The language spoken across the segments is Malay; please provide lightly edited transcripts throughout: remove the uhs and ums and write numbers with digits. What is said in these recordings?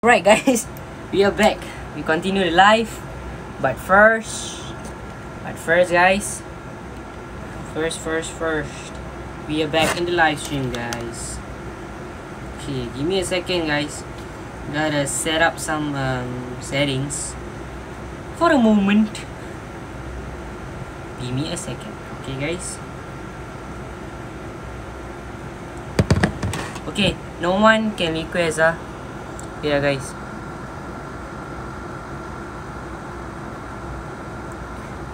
Right guys, we are back. We continue the live, but first guys, first, we are back in the live stream, guys. Okay, give me a second, guys. Gotta set up some settings for a moment. Give me a second, okay, guys. Okay, no one can request, yeah, guys.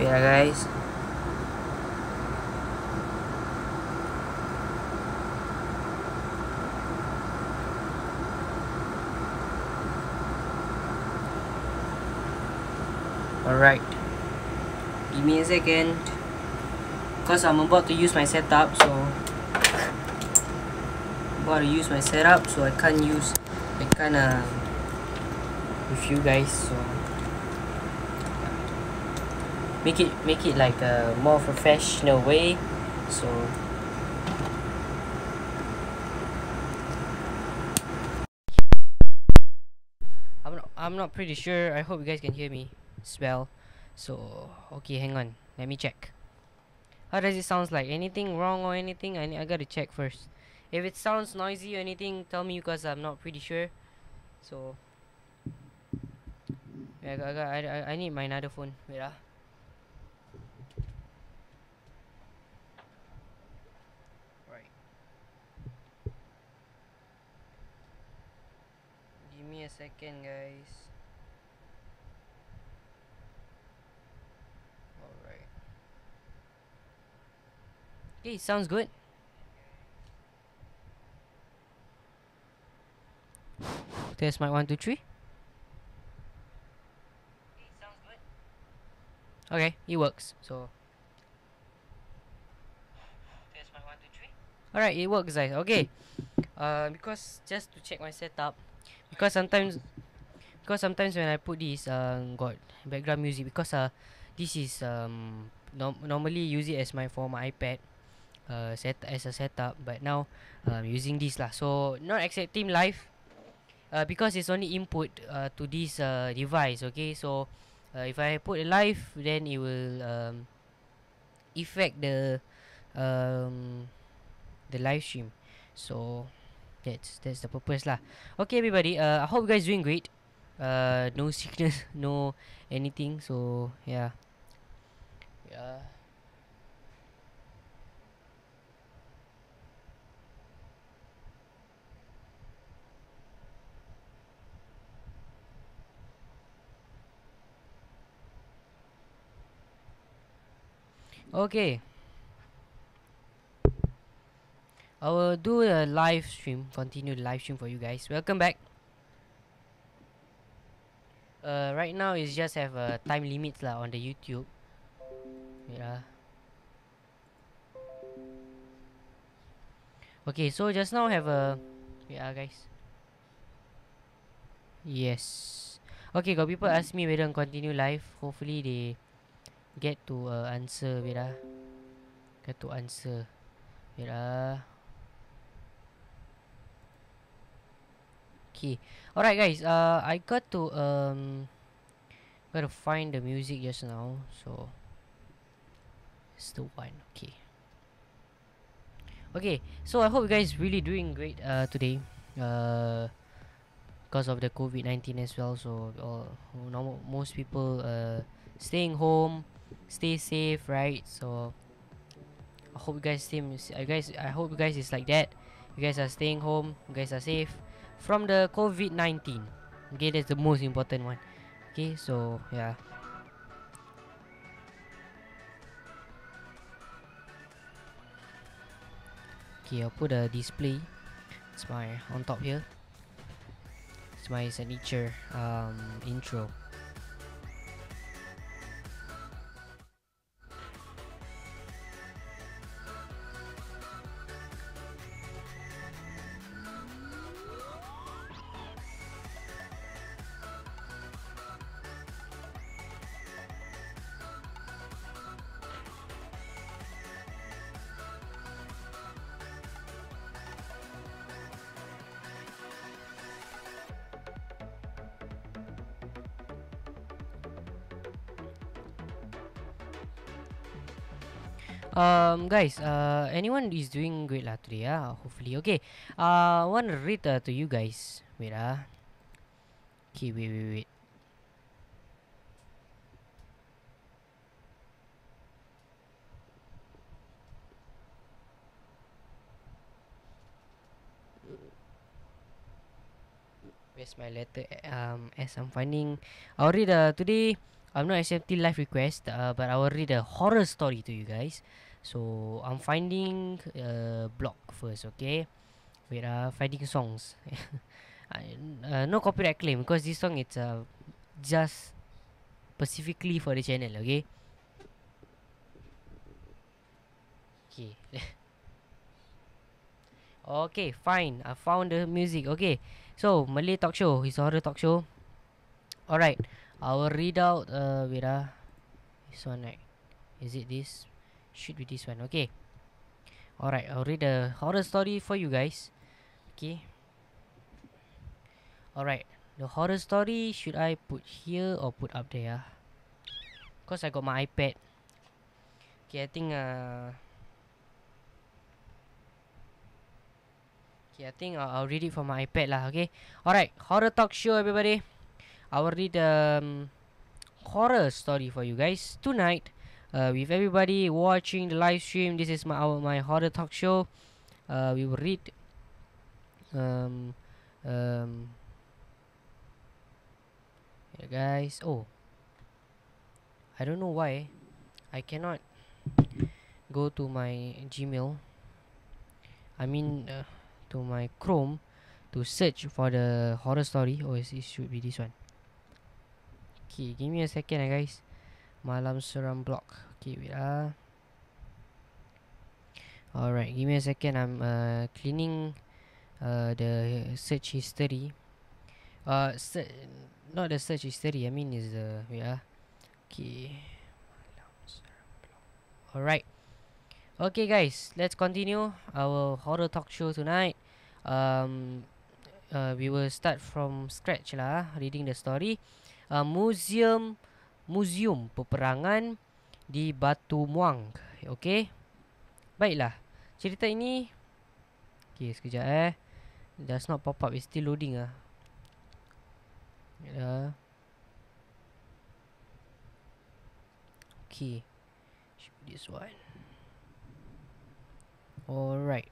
Yeah, guys. Alright. Give me a second. Because I'm about to use my setup, so I can't with you guys, so make it like a more professional way. So I'm not pretty sure. I hope you guys can hear me as well. So okay, hang on, let me check. How does it sound like? Anything wrong or anything? I gotta check first. If it sounds noisy or anything, tell me, because I'm not pretty sure. So I need my another phone. Wait, right. Give me a second, guys. Alright. Okay, sounds good. Test my 1, 2, 3. Okay, it works. So test my 1, 2, 3. Alright, it works, guys. Okay. Because just to check my setup, because sometimes when I put this got background music, because this is normally use it as my iPad set as a setup, but now using this lah, so not accepting live because it's only input to this device. Okay, so if I put a live, then it will affect um the live stream. So that's the purpose lah. Okay, everybody, I hope you guys doing great. No sickness, no anything. So yeah. Okay, I will do a live stream, continue the live stream for you guys. Welcome back. Right now is just have a time limit lah on the YouTube. Yeah. Okay, so just now have a yeah, guys. Yes. Okay, got people ask me whether continue live. Hopefully they get to answer. Wait, get to answer. Wait, okay. Alright, guys. I gotta find the music just now. So it's the one. Okay. Okay. So I hope you guys really doing great today. Because of the COVID-19 as well. So most people staying home, stay safe, right? So I hope you guys I hope you guys is like that. You guys are staying home. You guys are safe from the COVID-19. Okay, that's the most important one. Okay, so yeah. Okay, I'll put a display. It's my on top here. It's my signature intro. Guys, anyone is doing great lah today, hopefully. Okay, want to read to you guys. Wait, okay, wait. Where's my letter? As I'm finding, I'll read today. I'm not accepting live request, but I will read a horror story to you guys. So I'm finding block first, okay? Wait, finding songs. No copyright claim because this song it's just specifically for the channel, okay? Okay. Okay, fine. I found the music. Okay. So, Malay talk show. It's a horror talk show. Alright. I will read out wait, this one, right? Is it this? Should be this one. Okay. Alright, I'll read a horror story for you guys. Okay. Alright. The horror story should I put here or put up there? Cause I got my iPad. Okay, I think okay, I think I'll read it from my iPad lah. Okay. Alright, horror talk show, everybody. I will read horror story for you guys tonight. With everybody watching the live stream, this is my horror talk show. We will read yeah, guys. Oh, I don't know why I cannot go to my Gmail. I mean to my Chrome to search for the horror story. Oh, it should be this one. Okay, give me a second, guys. Malam Seram Block. Okay, wait. Alright, give me a second. I'm cleaning the search history. Not the search history. I mean is the okay. Alright. Okay, guys, let's continue our horror talk show tonight. We will start from scratch lah, reading the story. Museum peperangan di Batu Muang. Okay. Baiklah. Cerita ini okay, sekejap does not pop up. It's still loading okay. Should be this one. Alright.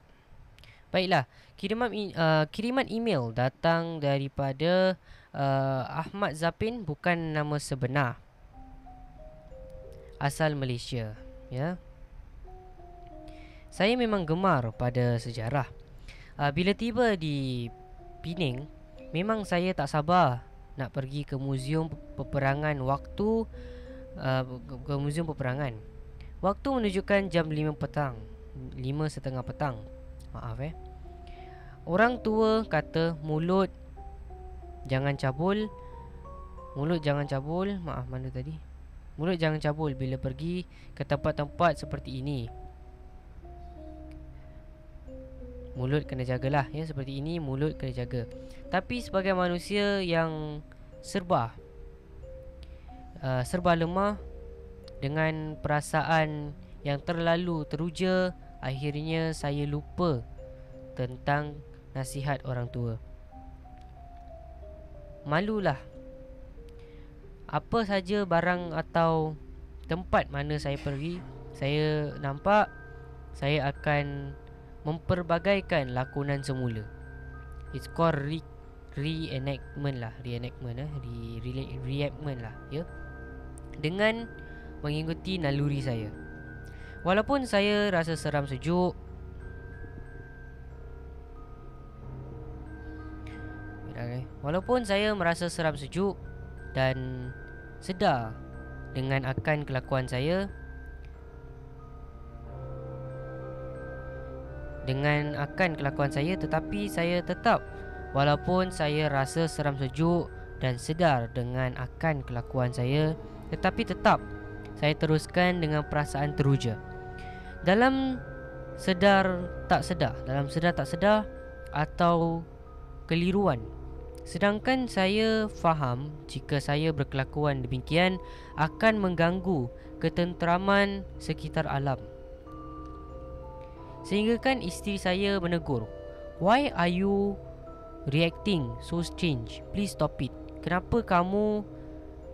Baiklah. Kiriman email datang daripada Ahmad Zapin, bukan nama sebenar. Asal Malaysia, ya. Saya memang gemar pada sejarah. Bila tiba di Pening, memang saya tak sabar nak pergi ke muzium peperangan waktu ke muzium peperangan. Waktu menunjukkan jam 5 petang. 5:30 petang. Maaf Orang tua kata mulut jangan cabul. Maaf, mana tadi? Mulut jangan cabul bila pergi ke tempat-tempat seperti ini. Mulut kena jagalah, ya, seperti ini mulut kena jaga. Tapi sebagai manusia yang serba lemah dengan perasaan yang terlalu teruja, akhirnya saya lupa tentang nasihat orang tua. Malulah. Apa saja barang atau tempat mana saya pergi, saya nampak saya akan memperbagaikan lakonan semula. It's called reenactment lah, reenactment lah, ya. Dengan mengikuti naluri saya. Walaupun saya rasa seram sejuk, walaupun saya merasa seram sejuk dan sedar dengan akan kelakuan saya, tetapi saya tetap, walaupun saya rasa seram sejuk dan sedar dengan akan kelakuan saya, tetapi tetap saya teruskan dengan perasaan teruja. Dalam sedar tak sedar atau keliruan. Sedangkan saya faham jika saya berkelakuan demikian akan mengganggu ketenteraman sekitar alam. Sehingga kan isteri saya menegur, "Why are you reacting so strange? Please stop it. Kenapa kamu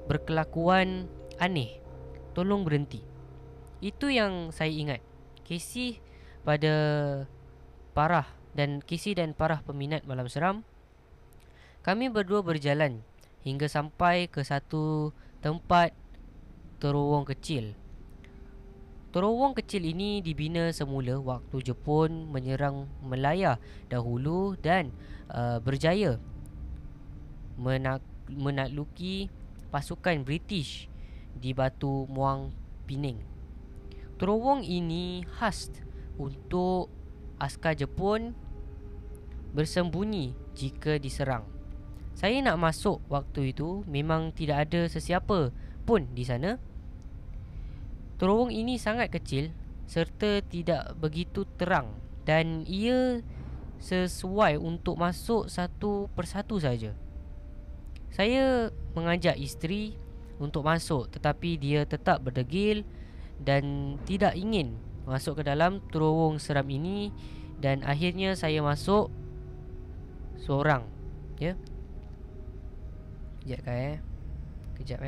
berkelakuan aneh? Tolong berhenti." Itu yang saya ingat. Casey pada Casey dan parah peminat malam seram. Kami berdua berjalan hingga sampai ke satu tempat terowong kecil. Terowong kecil ini dibina semula waktu Jepun menyerang Melaya dahulu dan berjaya menakluki pasukan British di Batu Muang Pening. Terowong ini khas untuk askar Jepun bersembunyi jika diserang. Saya nak masuk waktu itu, memang tidak ada sesiapa pun di sana. Terowong ini sangat kecil serta tidak begitu terang dan ia sesuai untuk masuk satu persatu saja. Saya mengajak isteri untuk masuk, tetapi dia tetap berdegil dan tidak ingin masuk ke dalam terowong seram ini, dan akhirnya saya masuk seorang. Ya. Kejap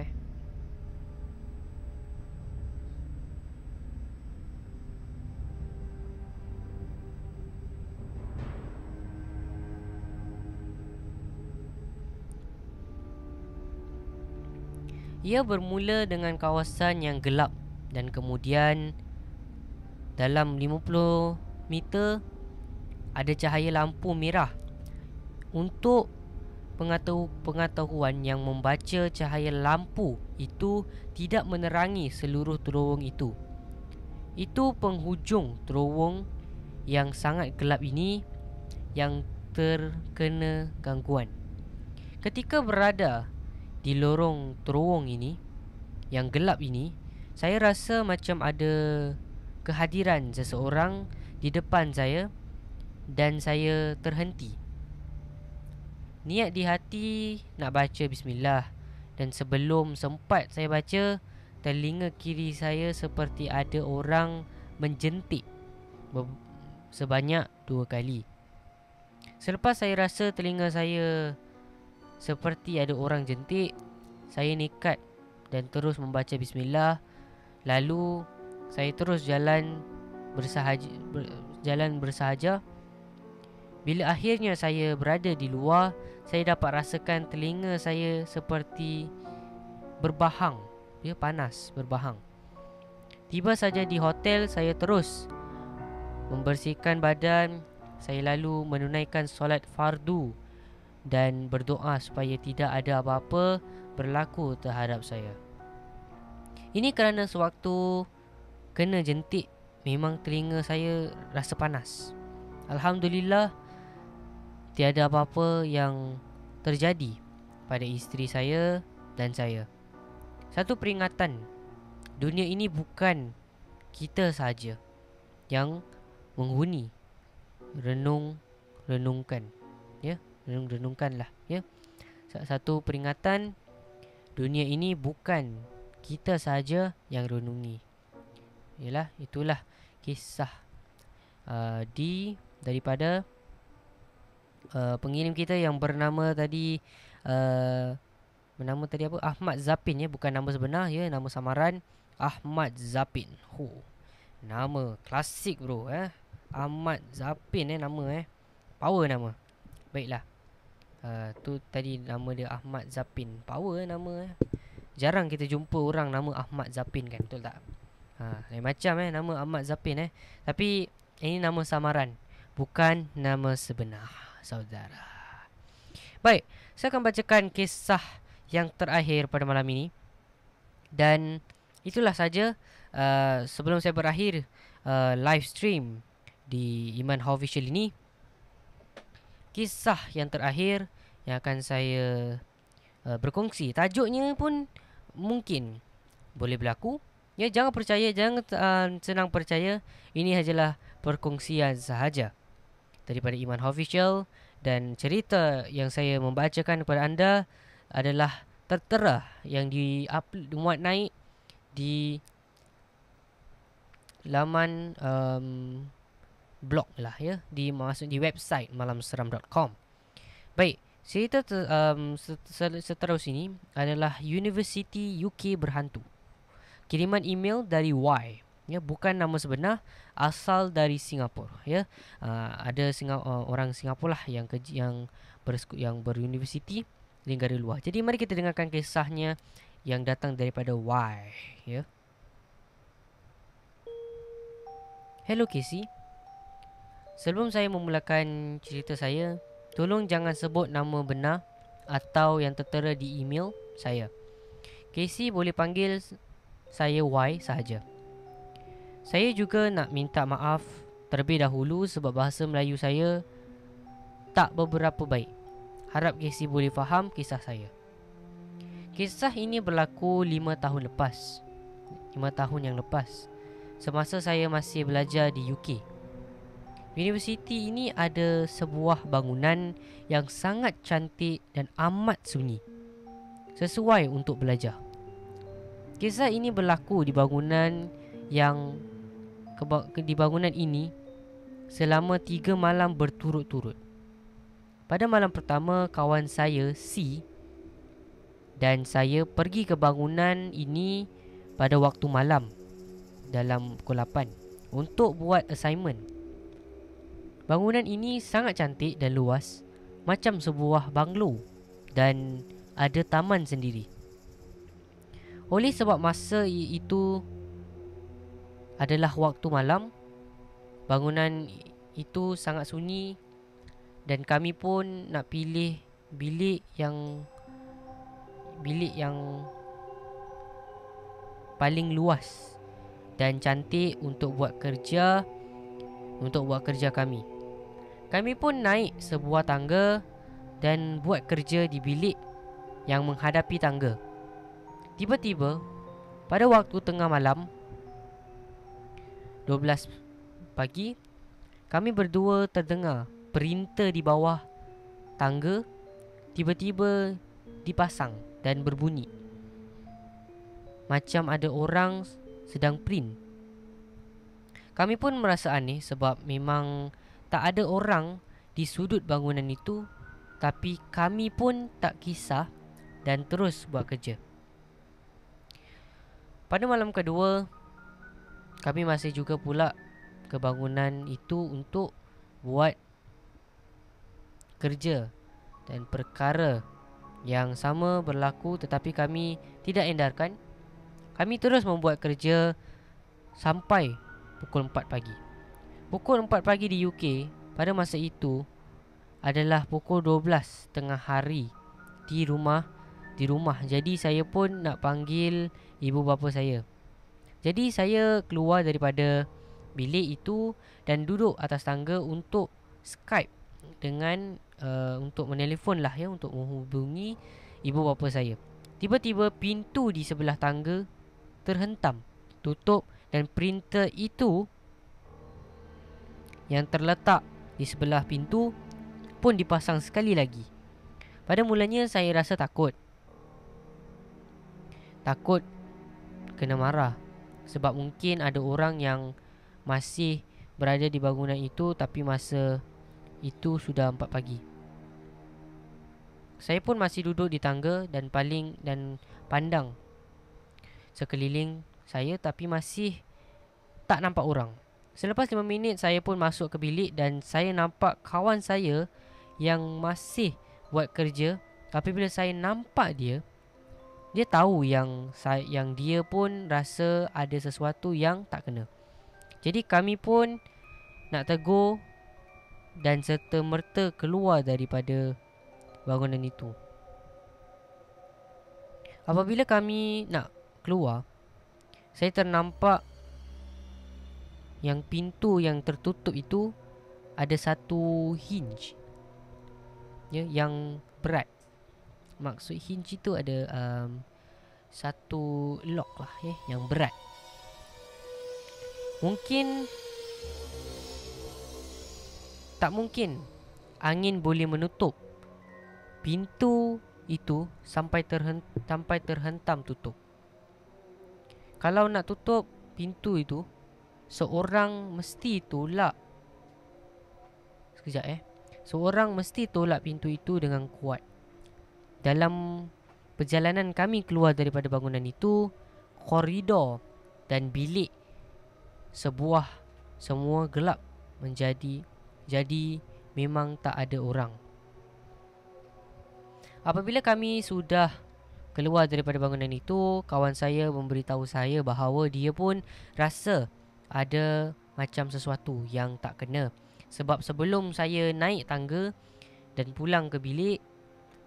Ia bermula dengan kawasan yang gelap dan kemudian dalam 50 meter ada cahaya lampu merah. Untuk pengetahuan yang membaca, cahaya lampu itu tidak menerangi seluruh terowong itu. Itu penghujung terowong yang sangat gelap ini yang terkena gangguan. Ketika berada di lorong terowong ini yang gelap ini, saya rasa macam ada kehadiran seseorang di depan saya dan saya terhenti. Niat di hati nak baca bismillah, dan sebelum sempat saya baca, telinga kiri saya seperti ada orang menjentik sebanyak 2 kali. Selepas saya rasa telinga saya seperti ada orang jentik, saya nekat dan terus membaca bismillah. Lalu saya terus jalan bersahaja. Bila akhirnya saya berada di luar, saya dapat rasakan telinga saya seperti berbahang. Dia panas, berbahang. Tiba saja di hotel, saya terus membersihkan badan. Saya lalu menunaikan solat fardu dan berdoa supaya tidak ada apa-apa berlaku terhadap saya. Ini kerana sewaktu kena jentik, memang telinga saya rasa panas. Alhamdulillah, tiada apa-apa yang terjadi pada isteri saya dan saya. Satu peringatan, dunia ini bukan kita sahaja yang menghuni. Renungkan, ya, renungkanlah, ya. Satu peringatan, dunia ini bukan kita sahaja yang renungi. Yalah, itulah kisah daripada pengirim kita yang bernama tadi apa, Ahmad Zapin, ya, bukan nama sebenar, ya, nama samaran Ahmad Zapin. Nama klasik bro, Ahmad Zapin, nama, power nama. Baiklah, tu tadi nama dia Ahmad Zapin. Power nama, Jarang kita jumpa orang nama Ahmad Zapin kan, betul tak? Lain macam nama Ahmad Zapin, tapi ini nama samaran, bukan nama sebenar, saudara. Baik, saya akan bacakan kisah yang terakhir pada malam ini. Dan itulah saja sebelum saya berakhir live stream di Iman Official ini. Kisah yang terakhir yang akan saya berkongsi, tajuknya pun mungkin boleh berlaku, ya. Jangan percaya, jangan senang percaya. Ini hanyalah perkongsian sahaja daripada Iman Official. Dan cerita yang saya membacakan kepada anda adalah tertera yang dimuat naik di laman blog lah ya, masuk di website malamseram.com. Baik, cerita seterus ini adalah University UK berhantu. Kiriman email dari Y, ya, bukan nama sebenar, asal dari Singapura, ya. Ada orang Singapura lah yang beruniversiti di negara luar. Jadi mari kita dengarkan kisahnya yang datang daripada Y, ya. Hello Casey. Sebelum saya memulakan cerita saya, tolong jangan sebut nama benar atau yang tertera di email saya. Casey boleh panggil saya Y sahaja. Saya juga nak minta maaf terlebih dahulu sebab bahasa Melayu saya tak beberapa baik. Harap Casey boleh faham kisah saya. Kisah ini berlaku 5 tahun lepas. 5 tahun yang lepas, semasa saya masih belajar di UK. Universiti ini ada sebuah bangunan yang sangat cantik dan amat sunyi, sesuai untuk belajar. Kisah ini berlaku di bangunan ini selama 3 malam berturut-turut. Pada malam pertama, kawan saya C dan saya pergi ke bangunan ini pada waktu malam dalam pukul 8 untuk buat assignment. Bangunan ini sangat cantik dan luas, macam sebuah banglo, dan ada taman sendiri. Oleh sebab masa itu adalah waktu malam, bangunan itu sangat sunyi dan kami pun nak pilih bilik yang paling luas dan cantik untuk buat kerja kami. Kami pun naik sebuah tangga dan buat kerja di bilik yang menghadapi tangga. Tiba-tiba pada waktu tengah malam 12 pagi, kami berdua terdengar printer di bawah tangga tiba-tiba dipasang dan berbunyi macam ada orang sedang print. Kami pun merasa aneh sebab memang tak ada orang di sudut bangunan itu, tapi kami pun tak kisah dan terus buat kerja. Pada malam kedua, kami masih juga pula ke bangunan itu untuk buat kerja, dan perkara yang sama berlaku tetapi kami tidak edarkan. Kami terus membuat kerja sampai pukul 4 pagi. Pukul 4 pagi di UK pada masa itu adalah pukul 12 tengah hari di rumah. Jadi saya pun nak panggil ibu bapa saya. Jadi saya keluar daripada bilik itu dan duduk atas tangga untuk Skype dengan untuk menelefon lah ya, untuk menghubungi ibu bapa saya. Tiba-tiba pintu di sebelah tangga terhentam, tutup, dan printer itu yang terletak di sebelah pintu pun dipasang sekali lagi. Pada mulanya saya rasa takut kena marah sebab mungkin ada orang yang masih berada di bangunan itu, tapi masa itu sudah 4 pagi. Saya pun masih duduk di tangga dan pandang sekeliling saya, tapi masih tak nampak orang. Selepas 5 minit saya pun masuk ke bilik dan saya nampak kawan saya yang masih buat kerja. Tapi bila saya nampak dia tahu yang dia pun rasa ada sesuatu yang tak kena. Jadi kami pun nak tegur dan serta-merta keluar daripada bangunan itu. Apabila kami nak keluar, saya ternampak yang pintu yang tertutup itu ada satu hinge, ya, yang berat. Maksud hinge itu ada satu lock lah ya, yang berat. Tak mungkin angin boleh menutup pintu itu sampai terhentam tutup. Kalau nak tutup pintu itu, seorang mesti tolak Sekejap Seorang mesti tolak pintu itu dengan kuat. Dalam perjalanan kami keluar daripada bangunan itu, koridor dan bilik semua gelap jadi memang tak ada orang. Apabila kami sudah keluar daripada bangunan itu, kawan saya memberitahu saya bahawa dia pun rasa ada macam sesuatu yang tak kena. Sebab sebelum saya naik tangga dan pulang ke bilik,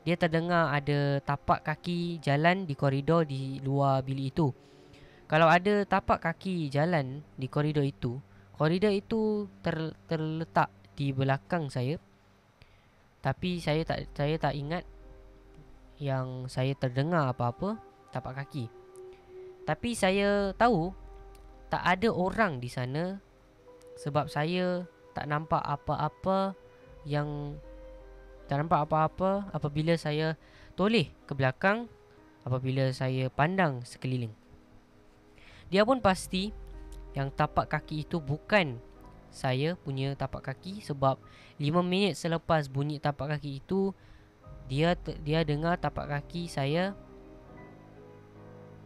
dia terdengar ada tapak kaki jalan di koridor di luar bilik itu. Kalau ada tapak kaki jalan di koridor itu terletak di belakang saya. Tapi saya tak ingat yang saya terdengar apa-apa tapak kaki. Tapi saya tahu tak ada orang di sana sebab saya tak nampak apa-apa apabila saya toleh ke belakang, apabila saya pandang sekeliling. Dia pun pasti yang tapak kaki itu bukan saya punya tapak kaki, sebab 5 minit selepas bunyi tapak kaki itu, dia dengar tapak kaki saya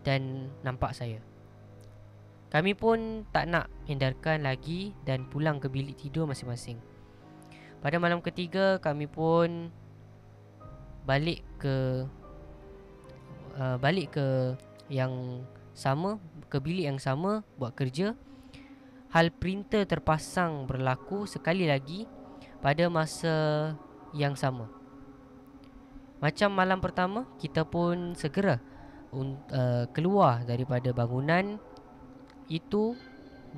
dan nampak saya. Kami pun tak nak hindarkan lagi dan pulang ke bilik tidur masing-masing. Pada malam ketiga, kami pun balik ke yang sama, ke bilik yang sama buat kerja. Hal printer terpasang berlaku sekali lagi pada masa yang sama. Macam malam pertama, kita pun segera keluar daripada bangunan itu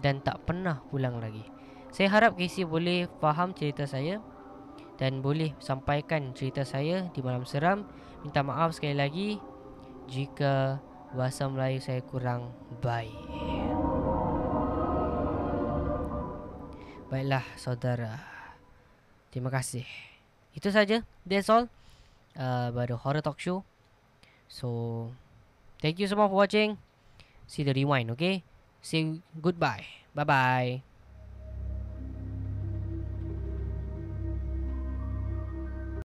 dan tak pernah pulang lagi. Saya harap Casey boleh faham cerita saya dan boleh sampaikan cerita saya di malam seram. Minta maaf sekali lagi jika bahasa Melayu saya kurang baik. Baiklah saudara, terima kasih. Itu saja, that's all about the horror talk show. So thank you so much for watching. See the rewind, okay? Say goodbye. Bye bye.